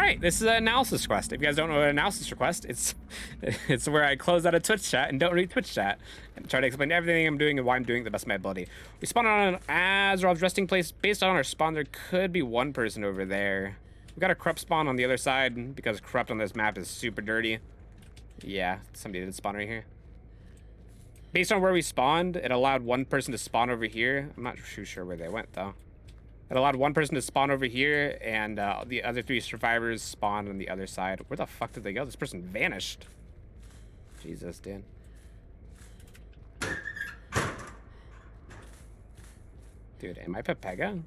Alright, this is an analysis request. If you guys don't know what an analysis request, it's where I close out a Twitch chat and don't read Twitch chat and try to explain everything I'm doing and why I'm doing it the best of my ability. We spawn on an Azrov's resting place. Based on our spawn, there could be one person over there. We got a corrupt spawn on the other side because corrupt on this map is super dirty. Yeah, somebody did spawn right here. Based on where we spawned, it allowed one person to spawn over here. I'm not too sure where they went though. It allowed one person to spawn over here, and the other 3 survivors spawned on the other side. Where the fuck did they go? This person vanished. Jesus, dude. Dude, am I Pepega?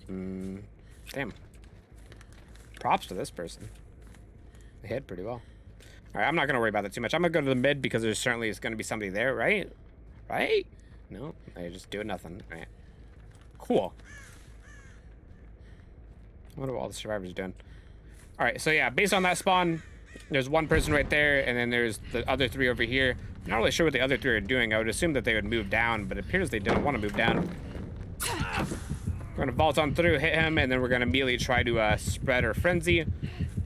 Damn. Props to this person. They hit pretty well. Alright, I'm not going to worry about that too much. I'm going to go to the mid because there's certainly is going to be somebody there, right? Right? No, they're just doing nothing. All right. Cool. What are all the survivors doing? All right, so yeah, based on that spawn, there's one person right there, and then there's the other 3 over here. I'm not really sure what the other 3 are doing. I would assume that they would move down, but it appears they didn't want to move down. We're going to vault on through, hit him, and then we're going to immediately try to spread our frenzy.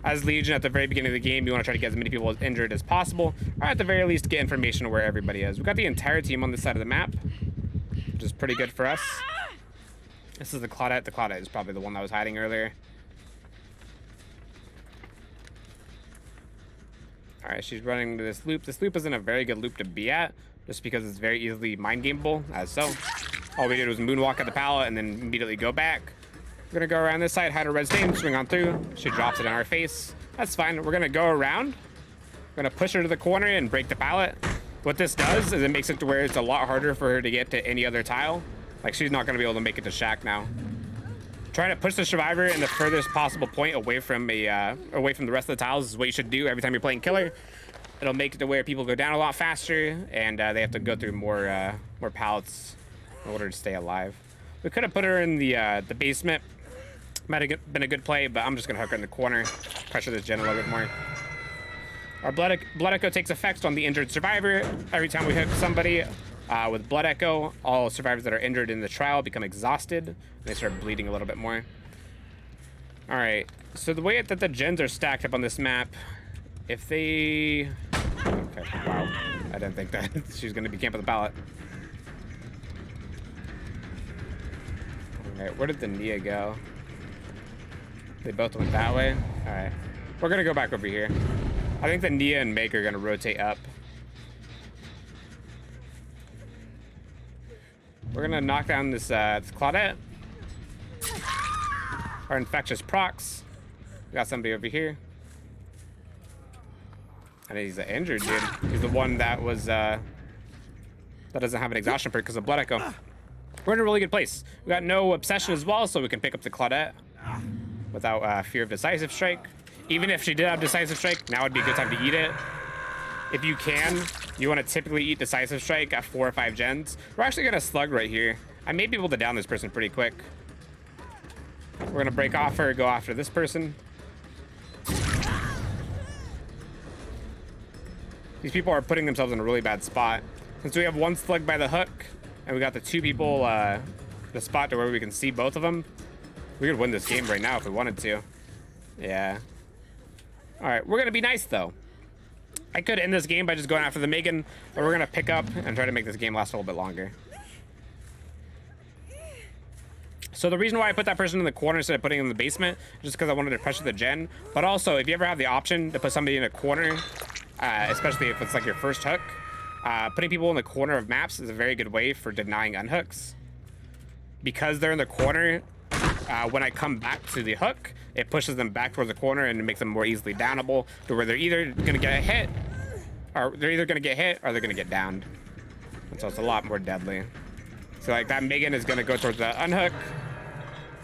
As Legion, at the very beginning of the game, you want to try to get as many people injured as possible, or at the very least, get information on where everybody is. We've got the entire team on this side of the map, which is pretty good for us. This is the Claudette. The Claudette is probably the one that was hiding earlier. All right, she's running to this loop. This loop isn't a very good loop to be at, just because it's very easily mind gameable, as so. All we did was moonwalk at the pallet and then immediately go back. We're gonna go around this side, hide a red stain, swing on through. She drops it in our face. That's fine. We're gonna go around. We're gonna push her to the corner and break the pallet. What this does is it makes it to where it's a lot harder for her to get to any other tile. Like, she's not gonna be able to make it to Shack now. Trying to push the survivor in the furthest possible point away from the rest of the tiles is what you should do every time you're playing killer. It'll make it to where people go down a lot faster, and they have to go through more pallets in order to stay alive. We could have put her in the basement. Might have been a good play, but I'm just gonna hook her in the corner, pressure this gen a little bit more. Our blood echo takes effect on the injured survivor. Every time we hook somebody with blood echo, all survivors that are injured in the trial become exhausted, and they start bleeding a little bit more. All right, so the way that the gens are stacked up on this map, if they... Okay, wow, I didn't think that she's gonna be camping the pallet. All right, where did the Nia go? They both went that way? All right, we're gonna go back over here. I think the Nia and Meg are gonna rotate up. We're gonna knock down this Claudette. Our Infectious procs. We got somebody over here. And he's injured, dude. He's the one that was that doesn't have an exhaustion perk because of blood echo. We're in a really good place. We got no obsession as well, so we can pick up the Claudette without fear of decisive strike. Even if she did have decisive strike, now would be a good time to eat it. If you can, you want to typically eat decisive strike at 4 or 5 gens. We're actually gonna slug right here. I may be able to down this person pretty quick. We're gonna break off her, go after this person. These people are putting themselves in a really bad spot. Since we have one slug by the hook, and we got the 2 people, the spot to where we can see both of them, we could win this game right now if we wanted to. Yeah. All right, we're gonna be nice though. I could end this game by just going after the Megan, but we're gonna pick up and try to make this game last a little bit longer. So the reason why I put that person in the corner instead of putting him in the basement, just because I wanted to pressure the gen, but also if you ever have the option to put somebody in a corner, especially if it's like your first hook, putting people in the corner of maps is a very good way for denying unhooks. Because they're in the corner, when I come back to the hook, it pushes them back towards the corner and it makes them more easily downable to where they're either gonna get hit, or they're gonna get downed. And so it's a lot more deadly. So like that Megan is gonna go towards the unhook,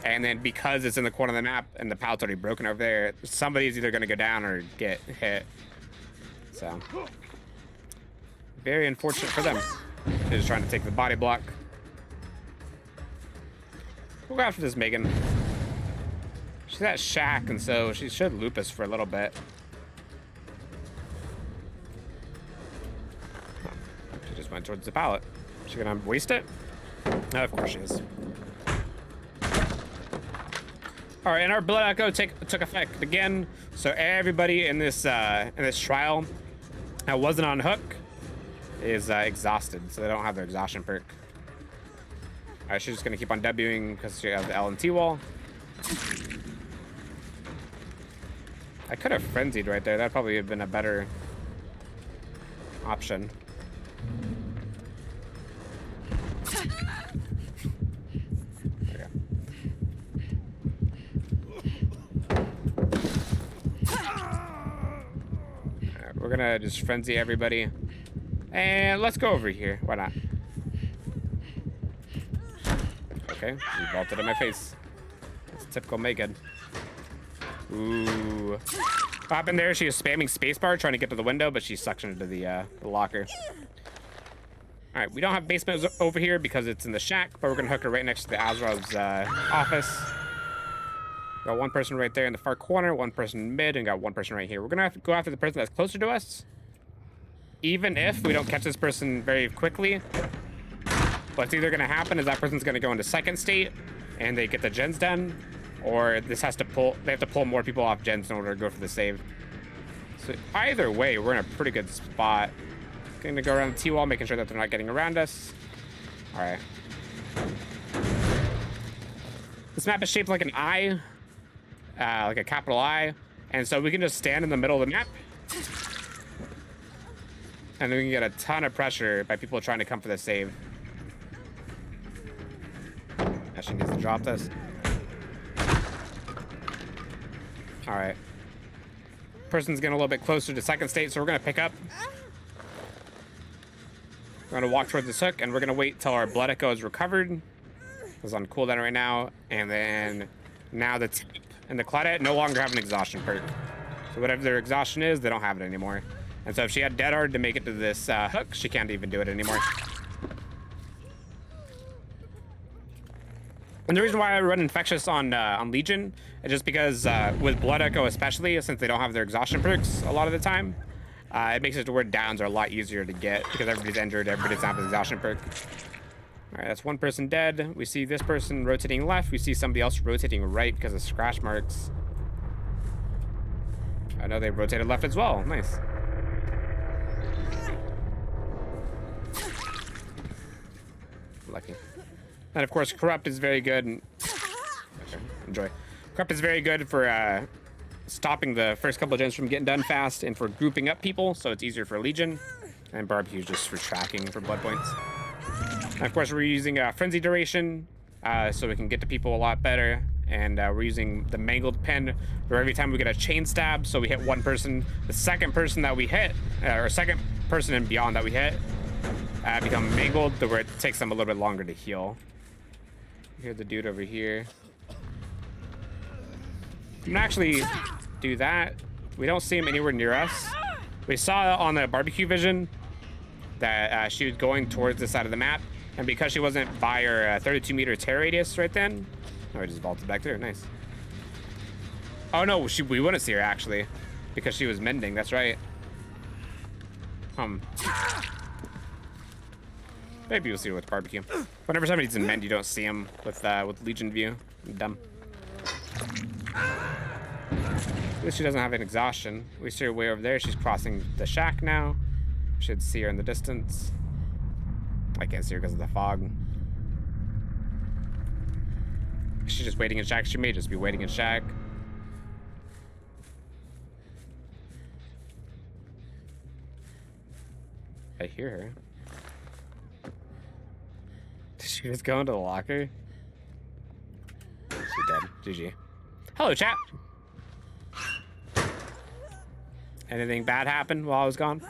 and then because it's in the corner of the map and the pallet's already broken over there, somebody's either gonna go down or get hit. So very unfortunate for them. They're just trying to take the body block. We'll go after this Megan. She's at Shack, and so she should loop us for a little bit. She just went towards the pallet. Is she gonna waste it? Oh, of course she is. All right, and our blood echo took effect again. So everybody in this trial that wasn't on hook is exhausted, so they don't have their exhaustion perk. All right, she's just gonna keep on Wing because she has the L and T wall. I could have frenzied right there. That probably have been a better option. Okay. Alright, we're gonna just frenzy everybody. And let's go over here. Why not? Okay, she vaulted in my face. It's typical Megan. Ooh. What happened there? She was spamming spacebar trying to get to the window, but she suctioned into the locker. All right, we don't have basement over here because it's in the shack, but we're gonna hook her right next to the Azrov's office. Got one person right there in the far corner, one person mid, and got one person right here. We're gonna have to go after the person that's closer to us, even if we don't catch this person very quickly. What's either gonna happen is that person's gonna go into second state, and they get the gens done, or this has to pull. They have to pull more people off gens in order to go for the save. So either way, we're in a pretty good spot. Gonna go around the T-wall, making sure that they're not getting around us. All right. This map is shaped like an I, like a capital I, and so we can just stand in the middle of the map, and then we can get a ton of pressure by people trying to come for the save. She needs to drop this. All right. Person's getting a little bit closer to second state, so we're gonna pick up. We're gonna walk towards this hook, and we're gonna wait till our blood echo is recovered. It's on cooldown right now, and then now the tip and the Claudette no longer have an exhaustion perk. So whatever their exhaustion is, they don't have it anymore. And so if she had dead hard to make it to this hook, she can't even do it anymore. And the reason why I run Infectious on Legion is just because with Blood Echo especially, since they don't have their exhaustion perks a lot of the time, it makes it to where downs are a lot easier to get because everybody's injured, everybody doesn't have an exhaustion perk. All right, that's one person dead. We see this person rotating left. We see somebody else rotating right because of scratch marks. I know they rotated left as well. Nice. Lucky. And of course, Corrupt is very good. Okay, enjoy. Corrupt is very good for stopping the first couple of gens from getting done fast and for grouping up people, so it's easier for Legion. And Barbecue just for tracking for blood points. And of course, we're using Frenzy Duration, so we can get to people a lot better. And we're using the Mangled Pen, where every time we get a chain stab, so we hit one person, the second person that we hit, or second person and beyond that we hit, become mangled, where it takes them a little bit longer to heal. Here's the dude over here. I'm gonna actually do that. We don't see him anywhere near us. We saw on the barbecue vision that she was going towards the side of the map, and because she wasn't by her 32-meter tear radius right then, oh, I just vaulted back there. Nice. Oh no, we wouldn't see her actually, because she was mending. That's right. Maybe you'll see her with barbecue. Whenever somebody's in mend, you don't see them with Legion view. Dumb. At least she doesn't have an exhaustion. We see her way over there. She's crossing the shack now. Should see her in the distance. I can't see her because of the fog. She's just waiting in shack. She may just be waiting in shack. I hear her. Did she just go into the locker? She's dead. GG. Hello, chat. Anything bad happened while I was gone?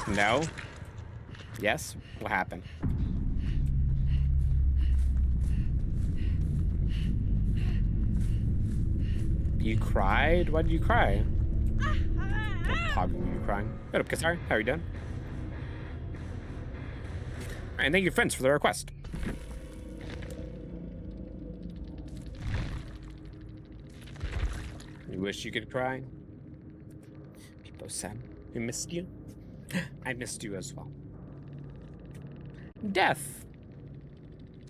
No? Yes? What happened? You cried? Why did you cry? Probably you crying. What up, Kassar? How are you doing? And thank you, friends, for the request. You wish you could cry? People said we missed you. I missed you as well. death.